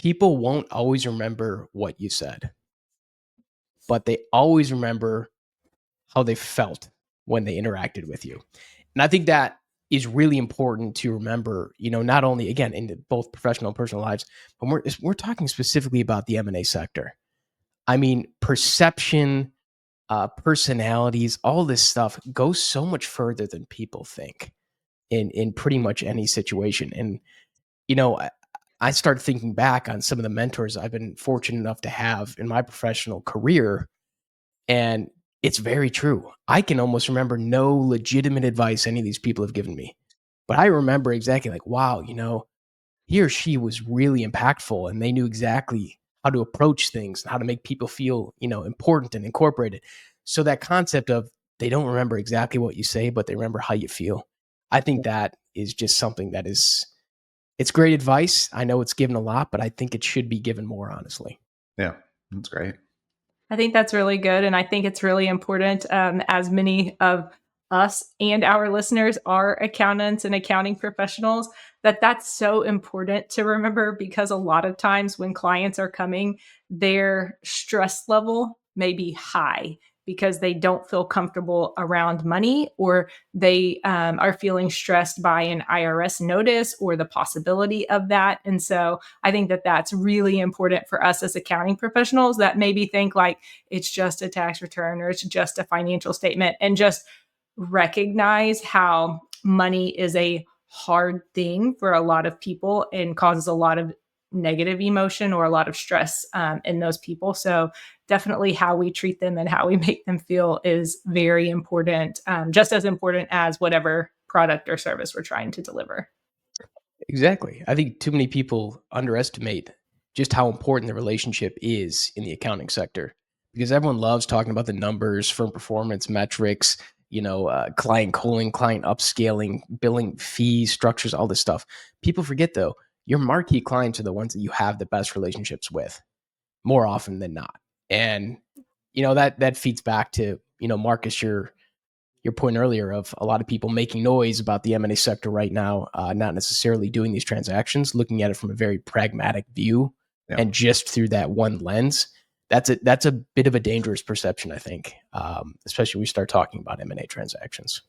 People won't always remember what you said, but they always remember how they felt when they interacted with you. And I think that is really important to remember, not only again in both professional and personal lives, but we're talking specifically about the M&A sector. I mean, perception, personalities, all this stuff goes so much further than people think in pretty much any situation. And I started thinking back on some of the mentors I've been fortunate enough to have in my professional career, and it's very true. I can almost remember no legitimate advice any of these people have given me, but I remember exactly like, wow, he or she was really impactful, and they knew exactly how to approach things and how to make people feel, important and incorporated. So that concept of they don't remember exactly what you say, but they remember how you feel. I think that is just something that it's great advice. I know it's given a lot, but I think it should be given more, honestly. Yeah, that's great. I think that's really good. And I think it's really important, as many of us and our listeners are accountants and accounting professionals, that's so important to remember, because a lot of times when clients are coming, their stress level may be high because they don't feel comfortable around money, or they are feeling stressed by an IRS notice or the possibility of that. And so I think that's really important for us as accounting professionals that maybe think like it's just a tax return or it's just a financial statement, and just recognize how money is a hard thing for a lot of people and causes a lot of negative emotion or a lot of stress in those people. So definitely how we treat them and how we make them feel is very important, just as important as whatever product or service we're trying to deliver. Exactly. I think too many people underestimate just how important the relationship is in the accounting sector, because everyone loves talking about the numbers, firm performance metrics, client calling, client upscaling, billing fees, structures, all this stuff. People forget though, your marquee clients are the ones that you have the best relationships with more often than not. And, that feeds back to, Marcus, your point earlier of a lot of people making noise about the M&A sector right now, not necessarily doing these transactions, looking at it from a very pragmatic view, and just through that one lens. That's a bit of a dangerous perception, I think, especially when we start talking about M&A transactions.